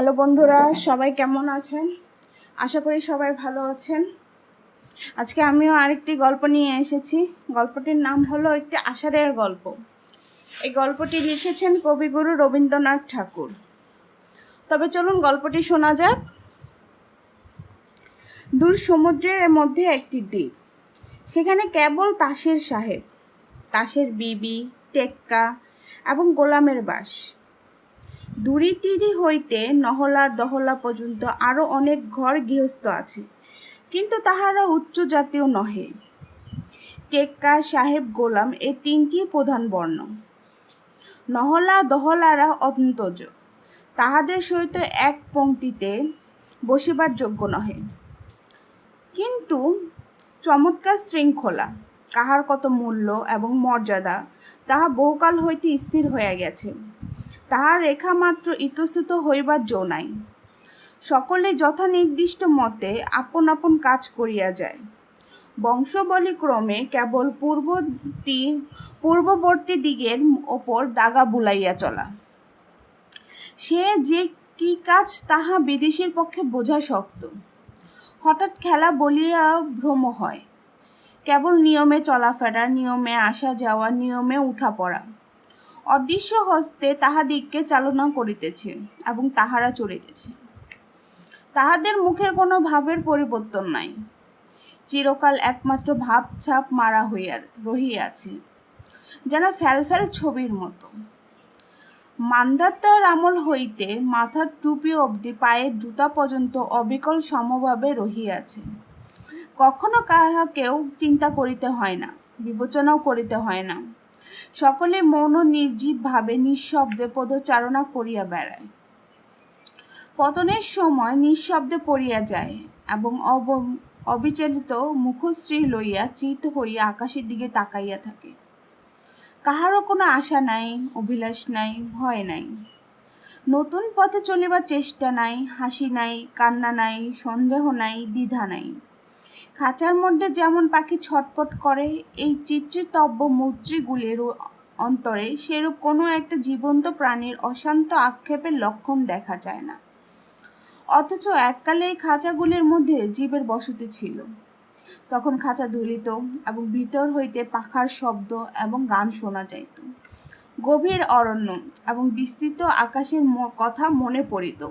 Hello বন্ধুরা, সবাই কেমন আছেন? আশা করি সবাই ভালো আছেন। আজকে আমিও আরেকটি গল্প নিয়ে এসেছি। গল্পটির নাম হলো একটি আষাঢ়ের গল্প। এই গল্পটি লিখেছেন কবিগুরু রবীন্দ্রনাথ ঠাকুর। তবে চলুন গল্পটি শোনা যাক। দূর সমুদ্রের মধ্যে একটি দ্বীপ, সেখানে কেবল তাসের সাহেব, তাসের বিবি, টেক্কা এবং গোলামের বাস। দুরি তিরি হইতে নহলা দহলা পর্যন্ত আরও অনেক ঘর গৃহস্থ আছে, কিন্তু তাহারা উচ্চ জাতীয় নহে। টেক্কা, সাহেব, গোলাম এই তিনটি প্রধান বর্ণ। নহলা দহলারা অন্তজ, তাহাদের সহিত এক পংক্তিতে বসিবার যোগ্য নহে। কিন্তু চমৎকার শৃঙ্খলা, কাহার কত মূল্য এবং মর্যাদা তাহা বহুকাল হইতে স্থির হইয়া গেছে। তাহার রেখা মাত্র ইতস্তত হইবার জো নাই। সকলে যথা নির্দিষ্ট মতে আপন আপন কাজ করিয়া যায়। বংশবলী ক্রমে কেবল পূর্ববর্তী দিগের ওপর দাগা বুলাইয়া চলা। সে যে কি কাজ তাহা বিদেশীর পক্ষে বোঝা শক্ত। হঠাৎ খেলা বলিয়া ভ্রম হয়। কেবল নিয়মে চলাফেরা, নিয়মে আসা যাওয়া, নিয়মে উঠা পড়া। অদৃশ্য হস্তে তাহাদিগকে চালনা করিতেছে এবং তাহারা চলিতেছে। তাহাদের মুখের কোনো ভাবের পরিবর্তন নাই। চিরকাল একমাত্র ভাব ছাপ মারা রহিয়াছে, যেন ফ্যালফ্যাল ছবির মতো। মান্ধাতার আমল হইতে মাথার টুপি অবধি পায়ের জুতা পর্যন্ত অবিকল সমভাবে রহিয়াছে। কখনো কাহাকেও চিন্তা করিতে হয় না, বিবেচনাও করিতে হয় না। সকলে মৌন নির্জীব ভাবে নিঃশব্দে পদচারণা করিয়া বেড়ায়। পতনের সময় নিঃশব্দে পড়িয়া যায় এবং অবিচলিত মুখশ্রী লইয়া চিত হইয়া আকাশের দিকে তাকাইয়া থাকে। কাহারও কোনো আশা নাই, অভিলাষ নাই, ভয় নাই। নতুন পথে চলিবার চেষ্টা নাই, হাসি নাই, কান্না নাই, সন্দেহ নাই, দ্বিধা নাই। খাঁচার মধ্যে যেমন পাখি ছটফট করে, এই চিত্রিতব্য মূর্তিগুলির অন্তরে সেরূপ কোনো একটা জীবন্ত প্রাণীর অশান্ত আক্ষেপের লক্ষণ দেখা যায় না। অথচ এককালে এই খাঁচাগুলির মধ্যে জীবের বসতি ছিল। তখন খাঁচা দুলিত এবং ভিতর হইতে পাখার শব্দ এবং গান শোনা যাইত। গভীর অরণ্য এবং বিস্তৃত আকাশের কথা মনে পড়িত।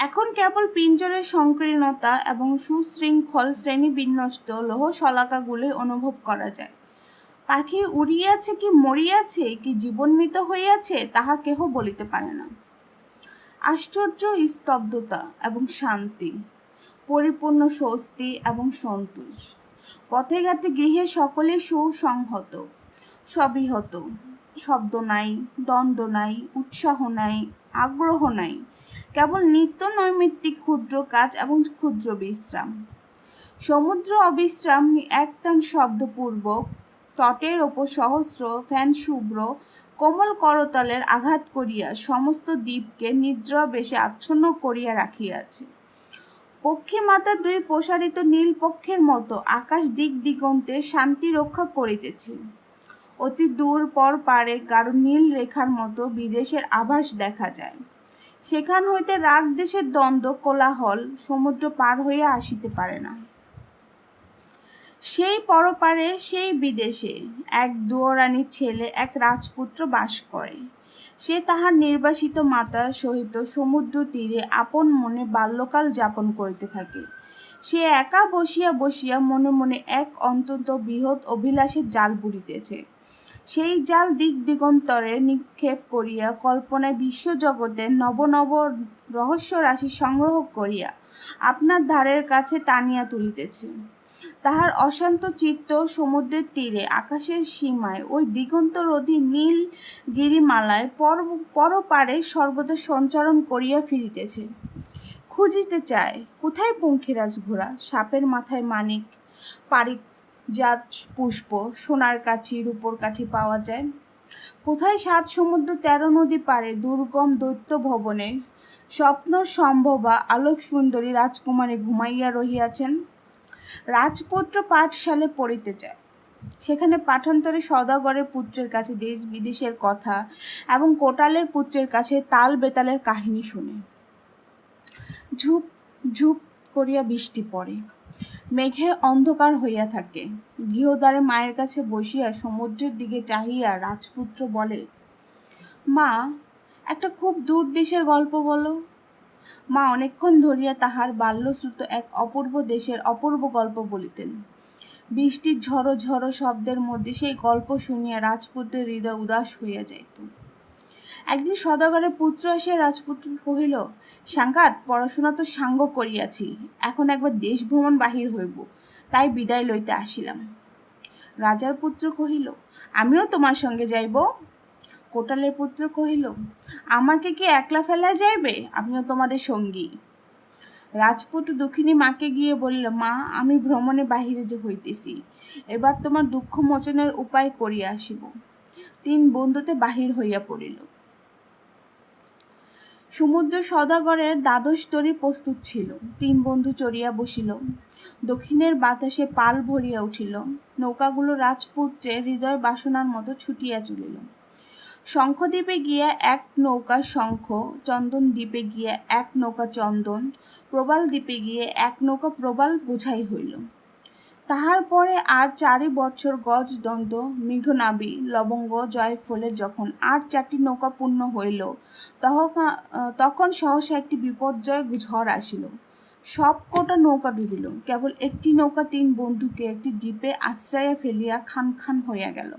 এখন কেবল পিঞ্জরের সংকীর্ণতা এবং সুশৃঙ্খল শ্রেণীবিন্যস্ত লৌহ শলাকাগুলি অনুভব করা যায়। পাখি উড়িয়াছে কি মরিয়াছে কি জীবন্মৃত হইয়াছে তাহা কেহ বলিতে পারে না। আশ্চর্য স্তব্ধতা এবং শান্তি, পরিপূর্ণ স্বস্তি এবং সন্তোষ। পথে ঘাটে গৃহে সকলে সুসংহত, সবিহত। শব্দ নাই, দ্বন্দ্ব নাই, উৎসাহ নাই, আগ্রহ নাই। কেবল নিত্য নৈমিত্তিক ক্ষুদ্র কাজ এবং ক্ষুদ্র বিশ্রাম। সমুদ্র অবিশ্রাম একটান শব্দপূর্বক তটের ওপর সহস্র ফ্যান শুভ্র কোমল করতলের আঘাত করিয়া সমস্ত দ্বীপকে নিদ্রাবেশে আচ্ছন্ন করিয়া রাখিয়াছে। পক্ষী মাতা দুই প্রসারিত নীল পক্ষের মতো আকাশ দিক দিগন্তে শান্তি রক্ষা করিতেছে। অতি দূর পর পারে গাঢ় নীল রেখার মতো বিদেশের আভাস দেখা যায়। সেখান হইতে রাগ দেশের দ্বন্দ্ব কোলাহল সমুদ্র পার হইয়া আসিতে পারে না। সেই পরপারে, সেই বিদেশে এক দুয়োরানীর ছেলে, এক রাজপুত্র বাস করে। সে তাহার নির্বাসিত মাতার সহিত সমুদ্র তীরে আপন মনে বাল্যকাল যাপন করিতে থাকে। সে একা বসিয়া বসিয়া মনে মনে এক অত্যন্ত বৃহৎ অভিলাষের জাল বুড়িতেছে। সেই জাল দিক দিগন্তরে নিক্ষেপ করিয়া কল্পনায় বিশ্বজগতের নব নব রহস্য রাশি সংগ্রহ করিয়া আপনার ধারের কাছে টানিয়া তুলিতেছে। তাহার অশান্ত চিত্ত সমুদ্রের তীরে আকাশের সীমায় ওই দিগন্তরোধী নীল গিরিমালায় পরপারে সর্বদা সঞ্চারণ করিয়া ফিরিতেছে। খুঁজিতে চায়, কোথায় পঙ্খিরাজ ঘোড়া, সাপের মাথায় মানিক, পারিজাত পুষ্প, সোনার কাঠি, রূপোর কাঠি পাওয়া যায়? কোথায় 7 সমুদ্র 13 নদী পারে দুর্গম দৈত্য ভবনে স্বপ্ন সম্ভবা আলোক সুন্দরী রাজকুমারী ঘুমাইয়া রহিয়াছেন? রাজপুত্র পাঠশালে পড়িতে যায়, সেখানে পাঠান্তরে সওদাগরের পুত্রের কাছে দেশ বিদেশের কথা এবং কোটালের পুত্রের কাছে তাল বেতালের কাহিনী শুনে। ঝুপ ঝুপ করিয়া বৃষ্টি পড়ে, মেঘের অন্ধকার হইয়া থাকে। গৃহদ্বারে মায়ের কাছে বসিয়া সমুদ্রের দিকে চাহিয়া রাজপুত্র বলে, মা, একটা খুব দূর দেশের গল্প বলো। মা অনেকক্ষণ ধরিয়া তাহার বাল্যশ্রুত এক অপূর্ব দেশের অপূর্ব গল্প বলিতেন। বৃষ্টির ঝড়ো ঝড়ো শব্দের মধ্যে সেই গল্প শুনিয়া রাজপুত্রের হৃদয় উদাস হইয়া যাইত। একদিন সওদাগরের পুত্র আসিয়া রাজপুত্রকে কহিল, সাঙ্গাত, পড়াশোনা তো সাঙ্গ করিয়াছি, এখন একবার দেশ ভ্রমণ বাহির হইব, তাই বিদায় লইতে আসিলাম। রাজার পুত্র কহিল, আমিও তোমার সঙ্গে যাইব। কোটালের পুত্র কহিল, আমাকে কি একলা ফেলা যাইবে? আমিও তোমাদের সঙ্গী। রাজপুত্র দুঃখিনী মাকে গিয়ে বলিল, মা, আমি ভ্রমণে বাহিরে যে হইতেছি, এবার তোমার দুঃখ মোচনের উপায় করিয়া আসিব। 3 বন্ধুতে বাহির হইয়া পড়িল। সমুদ্র সওদাগরের দ্বাদশ তরী প্রস্তুত ছিল। 3 বন্ধু চড়িয়া বসিল। দক্ষিণের বাতাসে পাল ভরিয়া উঠিল। নৌকাগুলো রাজপুত্রের হৃদয় বাসনার মতো ছুটিয়া চলিল। শঙ্খদ্বীপে গিয়া এক নৌকা শঙ্খ, চন্দন দ্বীপে গিয়া এক নৌকা চন্দন, প্রবাল দ্বীপে গিয়ে এক নৌকা প্রবাল বোঝাই হইল। তাহার পরে আর 4 বৎসর গজ দন্ত মৃগনাভি লবঙ্গ জয়ফলের যখন আর 4টি নৌকা পূর্ণ হইল, তখন সহসা একটি বিপর্যয় ঝড় আসিল। সব কটা নৌকা ডুবিল। কেবল একটি নৌকা 3 বন্ধুকে একটি দ্বীপে আশ্রয়ে ফেলিয়া খান খান হইয়া গেল।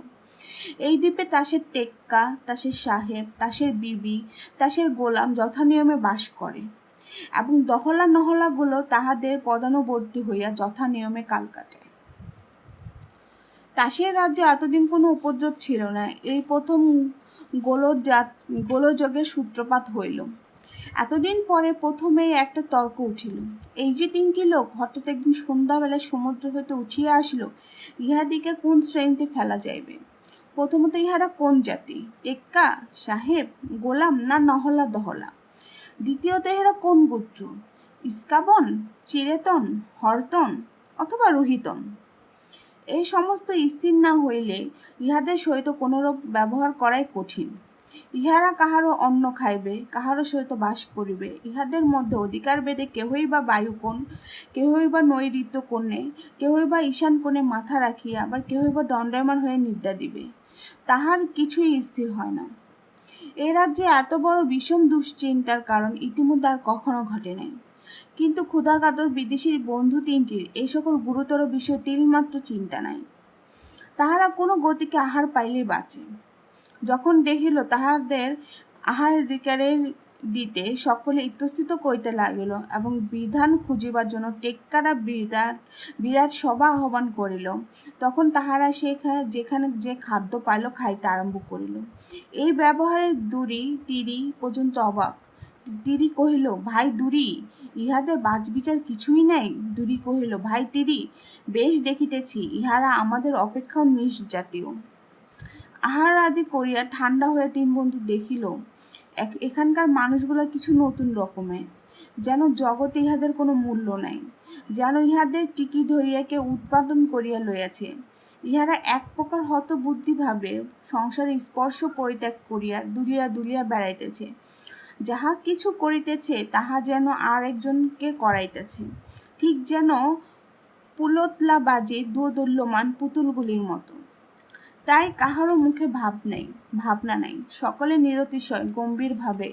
এই দ্বীপে তাসের টেক্কা, তাসের সাহেব, তাসের বিবি, তাসের গোলাম যথানিয়মে বাস করে এবং দহলা নহলাগুলো তাহাদের পদানুবর্তী হইয়া যথানিয়মে কাল কাটে। তাসের রাজ্যে এতদিন কোনো উপদ্রব ছিল না। এই প্রথম গোলযোগের সূত্রপাত হইল। এতদিন পরে প্রথমেই একটা তর্ক উঠিল। এই যে 3টি লোক হঠাৎ একদিন সন্ধ্যাবেলায় সমুদ্র হইতে উঠিয়া আসিল, ইহাদিকে কোন শ্রেণীতে ফেলা যাইবে? প্রথমত, ইহারা কোন জাতি? টেক্কা, সাহেব, গোলাম না নহলা দহলা? দ্বিতীয়ত, ইহারা কোন গোত্র? ইস্কাবন, চিরেতন, হরতন অথবা রোহিতন? এই সমস্ত স্থির না হইলে ইহাদের সহিত কোনরূপ ব্যবহার করাই কঠিন। ইহারা কাহারও অন্ন খাইবে, কাহারও সহিত বাস করিবে। ইহাদের মধ্যে অধিকার ভেদে কেহই বা বায়ুকোণ, কেহই বা নৈঋত্য কোণে, কেহই বা ঈশান কোণে মাথা রাখিয়া, আবার কেহই বা দণ্ডায়মান হয়ে নিদ্রা দিবে। তাহার কিছুই স্থির হয় না। এ রাজ্যে এত বড় বিষম দুশ্চিন্তার কারণ ইতিমধ্যে আর কখনো ঘটে নাই। কিন্তু ক্ষুধাকাতর বিদেশী বন্ধু 3টির এই সকল গুরুতর বিষয় তিলমাত্র চিন্তা নাই। তাহারা কোনো গতিকে আহার পাইলেই বাঁচে। যখন দেখিল তাহাদের আহারাধিকারের দিতে সকলে ইতস্তত করিতে লাগিল এবং বিধান খুঁজিবার জন্য টেক্কারা বিরাট সভা আহ্বান করিল, তখন তাহারা যেখানে যে খাদ্য পাইল খাইতে আরম্ভ করিল। এই ব্যবহারে তিরি পর্যন্ত অবাক। তিরি কহিল, ভাই দুরি, ইহাদের বাছবিচার কিছুই নাই। দুরি কহিল, ভাই তিরি, বেশ দেখিতেছি ইহারা আমাদের অপেক্ষাও নিজ জাতীয়। আহার আদি করিয়া ঠান্ডা হয়ে 3 বন্ধু দেখিল এখানকার মানুষগুলো কিছু নতুন রকমের, যেন জগতে ইহাদের কোনো মূল্য নাই, যেন ইহাদের টিকি ধরিয়া কেউ উৎপাদন করিয়া লইয়াছে। ইহারা এক প্রকার হতবুদ্ধিভাবে সংসারে স্পর্শ পরিত্যাগ করিয়া দুলিয়া দুলিয়া বেড়াইতেছে। যাহা কিছু করিতেছে তাহা যেন আর একজনকে করাইতেছে, ঠিক যেন পুলতলাবাজি দোদুল্যমান পুতুলগুলির মতো। তাই কাহারও মুখে ভাবনা নাই। সকলে নিরতিশয় গম্ভীরভাবে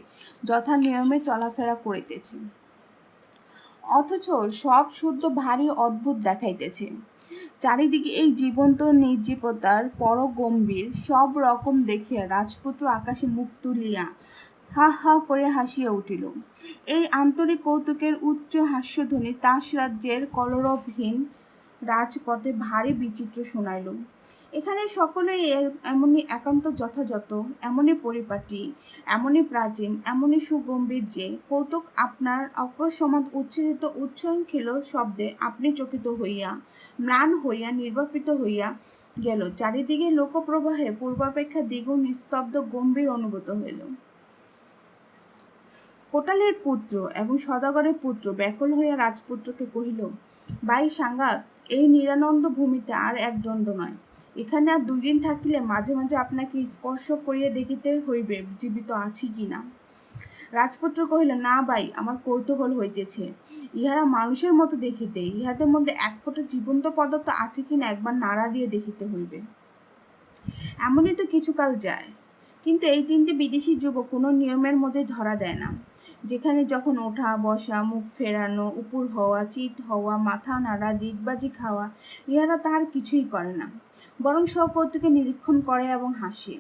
যথা নিয়মে চলাফেরা করিতেছে, অথচ সব শুদ্ধ ভারী অদ্ভুত দেখাইতেছে। চারিদিকে এই জীবন্ত নির্জীবতার পরগম্ভীর সব রকম দেখিয়া রাজপুত্র আকাশে মুখ তুলিয়া হা হা করে হাসিয়া উঠিল। এই আন্তরিক কৌতুকের উচ্চ হাস্যধ্বনি তাস রাজ্যের কলরবহীন রাজপথে ভারী বিচিত্র শোনাইল। এখানে সকলেই এমনই একান্ত যথাযথ, এমনই পরিপাটি, এমনই প্রাচীন, এমনই সুগম্ভীর যে কৌতুক আপনার অকস্মাৎ উচ্ছ্বসিত উচ্ছৃঙ্খল শব্দে আপনি চকিত হইয়া, ম্লান হইয়া, নির্বাপিত হইয়া গেল। চারিদিকে লোকপ্রবাহে পূর্বাপেক্ষা দ্বিগুণ নিস্তব্ধ গম্ভীর অনুভূত হইল। কোটালের পুত্র এবং সওদাগরের পুত্র ব্যাকুল হইয়া রাজপুত্রকে কহিল, ভাই সাঙ্গাত, এই নিরানন্দ ভূমিতে আর এক দ্বন্দ্ব নয়, এখানে আর 2 দিন থাকিলে মাঝে মাঝে আপনাকে স্পর্শ করিয়া দেখিতে হইবে জীবিত আছি কিনা। রাজপুত্র কহিল, না ভাই, আমার কৌতূহল হইতেছে। ইহারা মানুষের মতো দেখিতে, ইহাদের মধ্যে এক ফোঁটা জীবন্ত পদার্থ আছে কিনা একবার নাড়া দিয়ে দেখিতে হইবে। এমনই তো কিছুকাল যায়, কিন্তু এই 3টে বিদেশি যুবক কোনো নিয়মের মধ্যে ধরা দেয় না। যেখানে যখন ওঠা বসা, মুখ ফেরানো, উপর হওয়া, চিত হওয়া, মাথা নাড়া, দিগবাজি খাওয়া, ইহারা তাহার কিছুই করে না, বরং সপত্রকে নিরীক্ষণ করে এবং হাসে।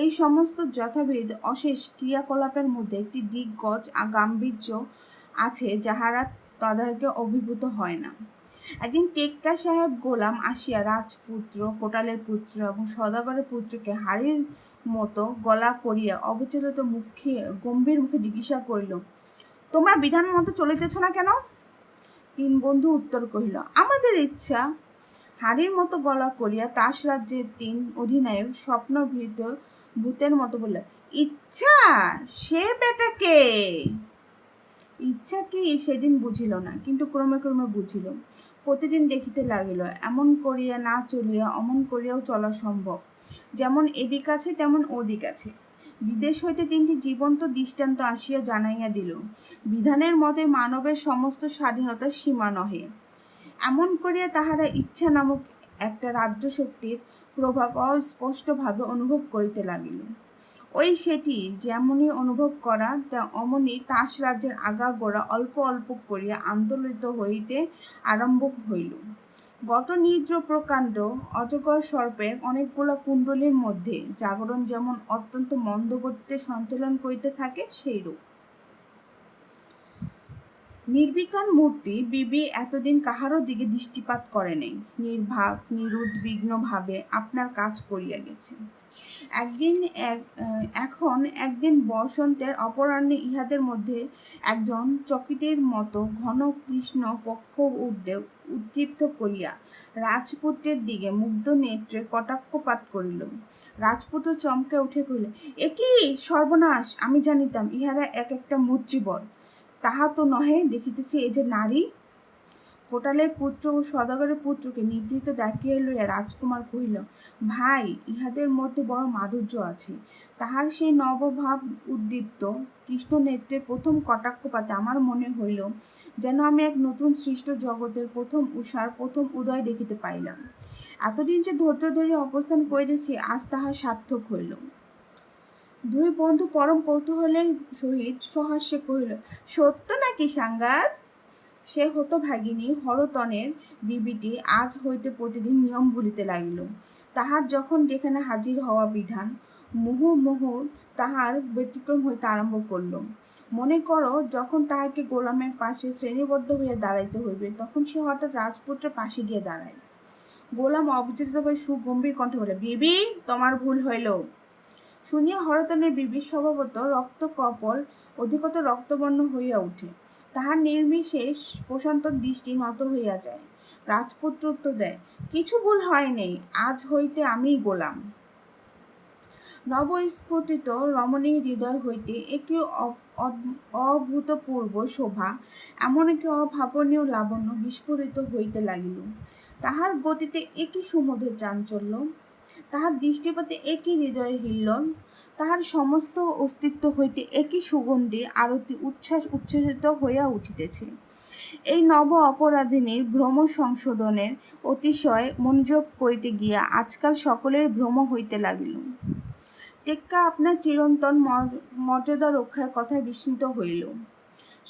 এই সমস্ত যথাবিধ অশেষ ক্রিয়াকলাপের মধ্যে একটি দিগ্গজ গাম্ভীর্য আছে যাহারা তাদেরকে অভিভূত হয় না। একদিন টেক্কা সাহেব গোলাম আসিয়া রাজপুত্র, কোটালের পুত্র এবং সদাগরের পুত্রকে হাড়ির মতো গলা করিয়া অবিচলিত মুখে গম্ভীর মুখে জিজ্ঞাসা করিল, তোমরা বিধান মতো চলিতেছ না কেন? 3 বন্ধু উত্তর কহিল, আমাদের ইচ্ছা। হাড়ির মতো গলা করিয়া তাস রাজ্যের 3 অধিনায়ক স্বপ্নভীত ভূতের মতো বলল, ইচ্ছা? সে বেটাকে? ইচ্ছা কি সেদিন বুঝিল না, কিন্তু ক্রমে ক্রমে বুঝিল। প্রতিদিন দেখিতে লাগিল, এমন করিয়া না চলিয়া অমন করিয়াও চলা সম্ভব। যেমন এদিক আছে তেমন ওদিক আছে। বিদেশ হইতে 3টি জীবন্ত দৃষ্টান্ত আসিয়া জানাইয়া দিল, বিধানের মতে মানবের সমস্ত স্বাধীনতার সীমা নহে। এমন করিয়া তাহারা ইচ্ছা নামক একটা রাজ্যশক্তির প্রভাব অস্পষ্টভাবে অনুভব করিতে লাগিল। ওই সেটি যেমনই অনুভব করা অমনি তাস রাজ্যের আগাগোড়া অল্প অল্প করিয়া আন্দোলিত হইতে আরম্ভ হইল। গত নিদ্র প্রকাণ্ড অজগর সর্পের অনেকগুলো কুণ্ডলীর মধ্যে জাগরণ যেমন অত্যন্ত মন্দ গতিতে সঞ্চালন করিতে থাকে, সেইরূপ। নির্বিকার মূর্তি বিবি এতদিন কাহারও দিকে দৃষ্টিপাত করে নাই, নির্বাক নিরুদ্বিগ্ন ভাবে আপনার কাজ করিয়া গেছে। একদিন বসন্তের অপরাহ্নে ইহাদের মধ্যে একজন চকিতের মতো ঘন কৃষ্ণ পক্ষ উদ্দীপ্ত করিয়া রাজপুত্রের দিকে মুগ্ধ নেত্রে কটাক্ষপাত করিল। রাজপুত্র চমকে উঠে কহিল, এ কি সর্বনাশ! আমি জানিতাম ইহারা এক একটা মুচিবর। তাহা তো নহে, দেখিতেছি এ যে নারী। কোটালের পুত্র ও সদাগরের পুত্রকে নিভৃত ডাকিয়া লইয়া রাজকুমার কহিল, ভাই, ইহাদের মধ্যে বড় মাধুর্য আছে। তাহার সেই নবভাব উদ্দীপ্ত কৃষ্ণনেত্রের প্রথম কটাক্ষপাতে আমার মনে হইল যেন আমি এক নতুন সৃষ্ট জগতের প্রথম উষার প্রথম উদয় দেখিতে পাইলাম। এতদিন যে ধৈর্য ধরিয়া অবস্থান করিতেছি, আজ তাহা সার্থক হইল। 2 বন্ধু পরম কৌতূহলের সহিত সহাস্যে কহিল, সত্য নাকি সাঙ্গাত? সে হতভাগিনী হরতনের বিবিটি আজ হইতে প্রতিদিন নিয়ম ভুলিতে লাগিল। তাহার যখন যেখানে হাজির হওয়া বিধান, মুহুর্মুহুর তাহার ব্যতিক্রম হইতে আরম্ভ করল। মনে করো, যখন তাহাকে গোলামের পাশে শ্রেণীবদ্ধ হইয়া দাঁড়াইতে হইবে, তখন সে হঠাৎ রাজপুত্রের পাশে গিয়ে দাঁড়ায়। গোলাম অবিচলিতভাবে সুগম্ভীর কণ্ঠে বলে, বিবি, তোমার ভুল হইল। শুনিয়া হরতনের বিবির স্বভাবত রক্তকপল অধিকতর রক্তবর্ণ হইয়া উঠে। তাহার নির্বিশেষ প্রশান্ত দৃষ্টি নত হইয়া যায়। রাজপুত্র উত্তর দেয়, কিছু ভুল হয় নাই, আজ হইতে আমিই গোলাম। নবস্ফুটিত রমণীর হৃদয় হইতে একই অভূতপূর্ব শোভা, এমন একটি অভাবনীয় লাবণ্য বিস্ফোরিত হইতে লাগিল। তাহার গতিতে একই সুমধুর চাঞ্চল্য, তাহার দৃষ্টিপাতে একই হৃদয়ের হিল্লোল, তাহার সমস্ত অস্তিত্ব হইতে একই সুগন্ধি আরতি উচ্ছ্বাসিত হইয়া উঠিতেছে। এই নব অপরাধিনীর ভ্রম সংশোধনের অতিশয় মনোযোগ করিতে গিয়া আজকাল সকলের ভ্রম হইতে লাগিল। টেক্কা আপনার চিরন্তন মর্যাদা রক্ষার কথায় বিস্মিত হইল।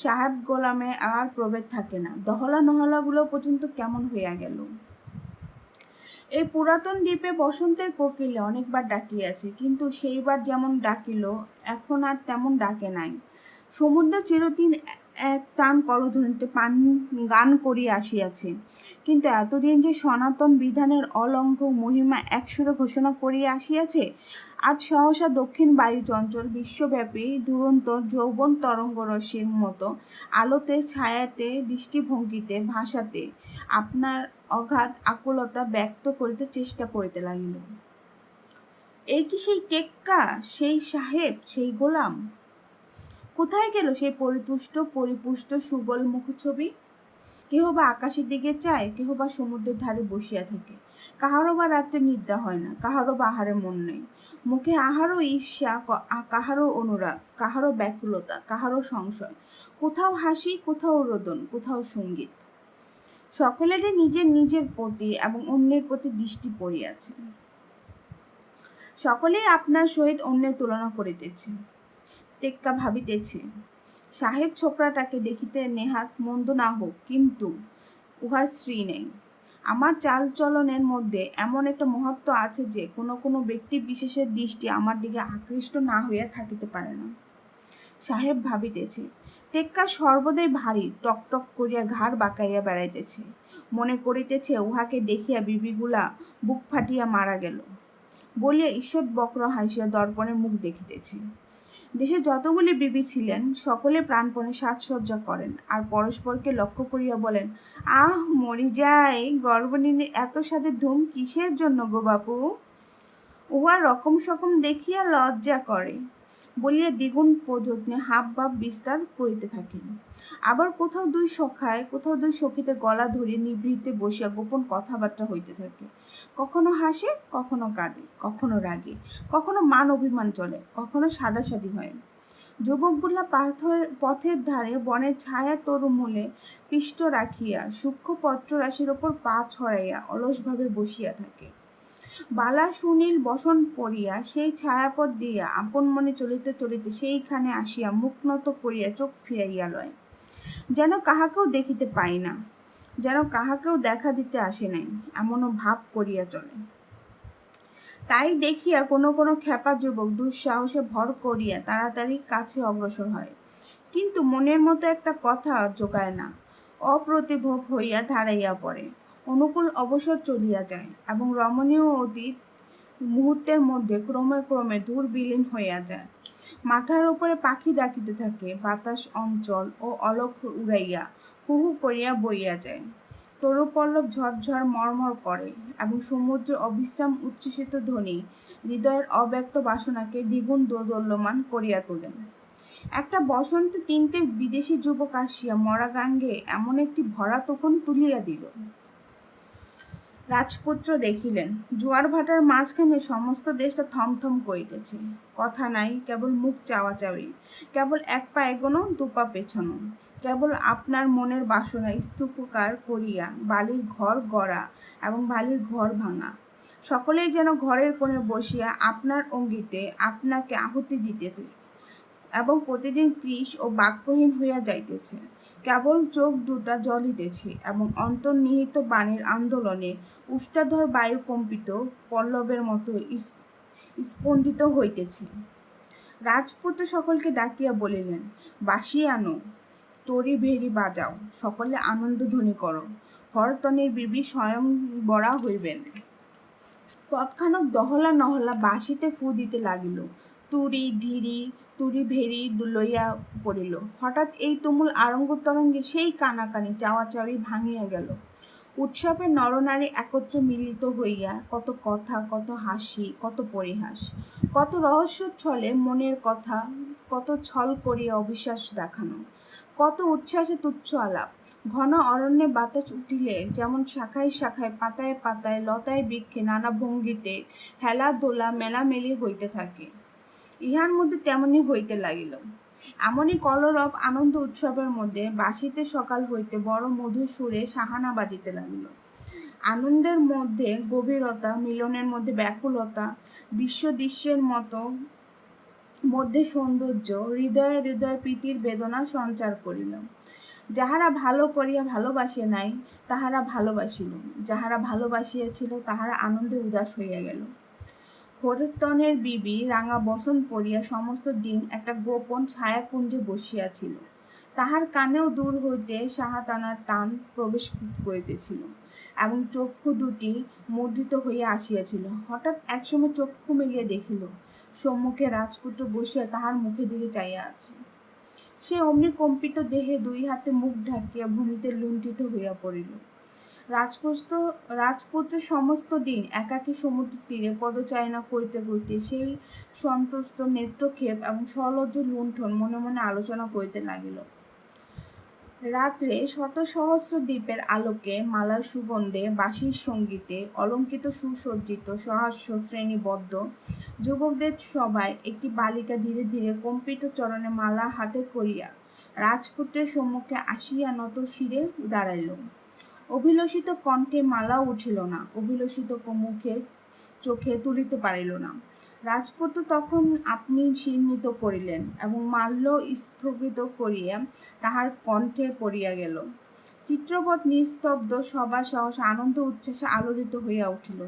সাহেব গোলামে আর প্রভেদ থাকে না, দহলা নহলাগুলো পর্যন্ত কেমন হইয়া গেল। এই পুরাতন দ্বীপে বসন্তের কোকিলে অনেকবার ডাকিয়াছে, কিন্তু সেইবার যেমন ডাকিল এখন আর তেমন ডাকে নাই। সমুদ্র চিরদিন এক টান করধ্বনিতে গান করিয়া আসিয়াছে, কিন্তু এতদিন যে সনাতন বিধানের অলঙ্ঘ মহিমা একসুরে ঘোষণা করিয়া আসিয়াছে, আজ সহসা দক্ষিণ বায়ু চঞ্চল বিশ্বব্যাপী দুরন্ত যৌবন তরঙ্গরশ্মির মতো আলোতে ছায়াতে দৃষ্টিভঙ্গিতে ভাষাতে আপনার অগাধ আকুলতা ব্যক্ত করিতে চেষ্টা করিতে লাগিল। এই কি সেই টেক্কা, সেই সাহেব, সেই গোলাম? কোথায় গেল সেই পরিতুষ্ট পরিপুষ্ট সুবল মুখছবি? কেহ বা আকাশের দিকে চায়, কেহ বা সমুদ্রের ধারে বসিয়া থাকে। কাহারও বা রাত্রে নিদ্রা হয় না, কাহারও বা আহারে মন নেই। মুখে আহারও ঈর্ষা, কাহারও অনুরাগ, কাহারও ব্যাকুলতা, কাহারও সংশয়। কোথাও হাসি, কোথাও রোদন, কোথাও সঙ্গীত। সকলেরই নিজের নিজের প্রতি এবং অন্যের প্রতি দৃষ্টি পড়িয়াছে। সকলেই আপনার সহিত অন্যের তুলনা করিতেছে। টেক্কা ভাবিতেছে, সাহেব ছোকরাটাকে দেখিতে নেহাত মন্দ না হোক, কিন্তু উহার স্ত্রী নেই। আমার চালচলনের মধ্যে এমন একটা মহত্ব আছে যে কোনো কোনো ব্যক্তি বিশেষের দৃষ্টি আমার দিকে আকৃষ্ট না হইয়া থাকিতে পারে না। সাহেব ভাবিতেছে, টেক্কা সর্বদাই ভারী, টকটক করিয়া ঘাড় বাঁকাইয়া বেড়াইতেছে। মনে করিতেছে, উহাকে দেখিয়া বিবিগুলা বুক ফাটিয়া মারা গেল বলিয়া ঈষৎ বক্র হাসিয়া দর্পণে মুখ দেখিতেছে। দেশে যতগুলি বিবি ছিলেন, সকলে প্রাণপণে সাজসজ্জা করেন, আর পরস্পরকে লক্ষ্য করিয়া বলেন, আহ মরি যাই, গর্ভনীর এত সাজের ধুম কিসের জন্য গো বাপু? উহার রকম সকম দেখিয়া লজ্জা করে বলিয়া দ্বিগুণ প্রযত্নে হাব ভাব বিস্তার করিতে থাকেন। আবার কোথাও দুই সখায়, কোথাও দুই সখীতে গলা ধরিয়া নিভৃতে বসিয়া গোপন কথাবার্তা হইতে থাকে। কখনো হাসে, কখনো কাঁদে, কখনো রাগে, কখনো মান অভিমান চলে, কখনো সাদাসাদি হয়। যুবকগুলা পথের ধারে বনের ছায়া তরুমূলে পিষ্ট রাখিয়া সূক্ষ্ম পত্ররাশির ওপর পা ছড়াইয়া অলসভাবে বসিয়া থাকে। বালা সুনীল বসন পড়িয়া সেই ছায়াপথ দিয়া আপন মনে চলিতে চলিতে সেইখানে আসিয়া মুখ নত করিয়া চোখ ফিরাইয়া লয়, যেন কাহাকেও দেখিতে পাই না, যেন কাহাকেও দেখা দিতে আসে নাই, এমনও ভাব করিয়া চলে। তাই দেখিয়া কোনো কোনো খেপা যুবক দুঃসাহসে ভর করিয়া তাড়াতাড়ি কাছে অগ্রসর হয়, কিন্তু মনের মতো একটা কথা জোগায় না, অপ্রতিভ হইয়া দাঁড়াইয়া পড়ে। অনুকূল অবসর চলিয়া যায় এবং রমণীয় অতীত মুহূর্তের মধ্যে ক্রমে ক্রমে দূর বিলীন হইয়া যায়। মাথার উপরে পাখি ডাকিতে থাকে, বাতাস অঞ্চল ও অলক্ষ উড়াইয়া হু হু করিয়া বইয়া যায়। তরুপল্লব ঝরঝর মর্মর করে এবং সমুদ্রের অবিশ্রাম উচ্ছ্বসিত ধ্বনি হৃদয়ের অব্যক্ত বাসনাকে দ্বিগুণ দোদুল্যমান করিয়া তোলেন। একটা বসন্তে 3টে বিদেশি যুবক আসিয়া মরা গাঙ্গে এমন একটি ভরা তুফান তুলিয়া দিল। রাজপুত্র দেখিলেন, জোয়ার ভাটার মাঝখানে সমস্ত দেশটা থমথম করিতেছে। কথা নাই, কেবল মুখ চাওয়াচাওয়ি, কেবল এক পা এগোনো, দু পা পেছানো, কেবল আপনার মনের বাসনা স্তূপকার করিয়া বালির ঘর গড়া এবং বালির ঘর ভাঙা। সকলেই যেন ঘরের কোণে বসিয়া আপনার অঙ্গিতে আপনাকে আহুতি দিতেছে এবং প্রতিদিন কৃশ ও বাক্যহীন হইয়া যাইতেছে। কেবল চোখ দুটা জ্বলিতেছে এবং অন্তর্নিহিত বাণীর আন্দোলনে উষ্টাধর বায়ু কম্পিত পল্লবের মতো স্পন্দিত হইতেছে। রাজপুত্র সকলকে ডাকিয়া বলিলেন, বাঁশি আনো, তরি ভেরি বাজাও, সকলে আনন্দধ্বনি করো, হরতনের বিবি স্বয়ং বরা হইবেন। তৎক্ষণাৎ দহলা নহলা বাঁশিতে ফু দিতে লাগিল। তুরি ঢিরি তুরি ভেরি লইয়া পড়িল। হঠাৎ এই তুমুল আরঙ্গ তরঙ্গে সেই কানাকানি চাওয়াচাওয়ি ভাঙিয়া গেল। উৎসবের নরনারী একত্র মিলিত হইয়া কত কথা, কত হাসি, কত পরিহাস, কত রহস্যচ্ছলে মনের কথা, কত ছল করিয়া অবিশ্বাস দেখানো, কত উচ্ছ্বাসে তুচ্ছ আলাপ। ঘন অরণ্যে বাতাস উঠিলে যেমন শাখায় শাখায়, পাতায় পাতায়, লতায় বৃক্ষে নানা ভঙ্গিতে হেলা দোলা মেলামেলি হইতে থাকে, ইহার মধ্যে তেমনি হইতে লাগিল। এমনই কলরব আনন্দ উৎসবের মধ্যে বাঁশিতে সকাল হইতে বড় মধুর সুরে সাহানা বাজিতে লাগিল। আনন্দের মধ্যে গভীরতা, মিলনের মধ্যে ব্যাকুলতা, বিশ্বদৃশ্যের মধ্যে সৌন্দর্য, হৃদয়ে হৃদয়ে প্রীতির বেদনা সঞ্চার করিল। যাহারা ভালো করিয়া ভালোবাসে নাই তাহারা ভালোবাসিল, যাহারা ভালোবাসিয়াছিল তাহারা আনন্দে উদাস হইয়া গেল। হরিতনের বিবি রাঙা বসন পরিয়া সমস্ত দিন একটা গোপন ছায়াকুঞ্জে বসিয়াছিল। তাহার কানেও দূর হইতে সাহাতানার টান প্রবেশ করিতেছিল এবং চক্ষু দুটি মূর্ধিত হইয়া আসিয়াছিল। হঠাৎ একসময় চক্ষু মেলিয়া দেখিল, সম্মুখে রাজপুত্র বসিয়া তাহার মুখের দিকে চাইয়া আছে। সে অমনি কম্পিত দেহে দুই হাতে মুখ ঢাকিয়া ভূমিতে লুণ্ঠিত হইয়া পড়িল। রাজপুত্র সমস্ত দিন একাকী সমুদ্র তীরে পদচারণা করিতে করিতে সেই সন্ত্রস্ত নেত্রক্ষেপ এবং সলজ্জ লুণ্ঠন মনে মনে আলোচনা করিতে লাগিল। রাত্রে শত সহস্র দ্বীপের আলোকে, মালার সুগন্ধে, বাঁশির সঙ্গীতে অলঙ্কিত সুসজ্জিত সহাস্য শ্রেণীবদ্ধ যুবকদের সভায় একটি বালিকা ধীরে ধীরে কম্পিত চরণে মালা হাতে করিয়া রাজপুত্রের সম্মুখে আসিয়া নত শিরে দাঁড়াইল। অভিলষিত কণ্ঠে মালাও উঠিল না, অভিলষিত মুখে চোখে তুলিতে পারিল না। রাজপুত্র তখন আপনি চিহ্নিত করিলেন এবং মাল্য স্থগিত করিয়া তাহার কণ্ঠে পড়িয়া গেল। চিত্রবৎ নিস্তব্ধ সভা সহসা আনন্দ উচ্ছ্বাসে আলোড়িত হইয়া উঠিল।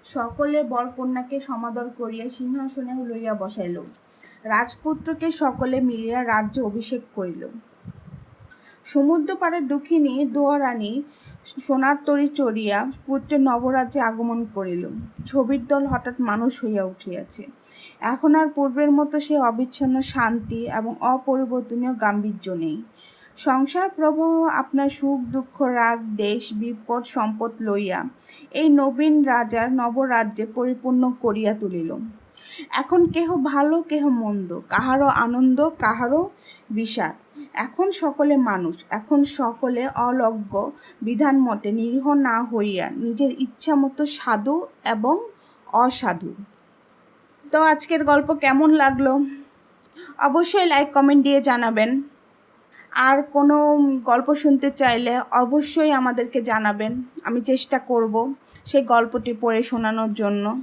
সকলে বরকন্যাকে সমাদর করিয়া সিংহাসনে লইয়া বসাইল। রাজপুত্রকে সকলে মিলিয়া রাজ্য অভিষেক করিল। সমুদ্র পাড়ের দুঃখিনী দোয়ারানী সোনার তরী চড়িয়া পুত্রের নবরাজ্যে আগমন করিল। ছবির দল হঠাৎ মানুষ হইয়া উঠিয়াছে। এখন আর পূর্বের মতো সে অবিচ্ছিন্ন শান্তি এবং অপরিবর্তনীয় গাম্ভীর্য নেই। সংসার প্রবাহ আপনার সুখ দুঃখ রাগ দেশ বিপদ সম্পদ লইয়া এই নবীন রাজার নবরাজ্যে পরিপূর্ণ করিয়া তুলিল। এখন কেহ ভালো কেহ মন্দ, কাহারও আনন্দ কাহারও বিষাদ। এখন সকলে মানুষ, এখন সকলে অলজ্ঞ বিধান মতে নিরীহ না হইয়া নিজের ইচ্ছা মতো সাধু এবং অসাধু। তো আজকের গল্প কেমন লাগলো অবশ্যই লাইক কমেন্ট দিয়ে জানাবেন। আর কোনো গল্প শুনতে চাইলে অবশ্যই আমাদেরকে জানাবেন, আমি চেষ্টা করব সেই গল্পটি পড়ে শোনানোর জন্য।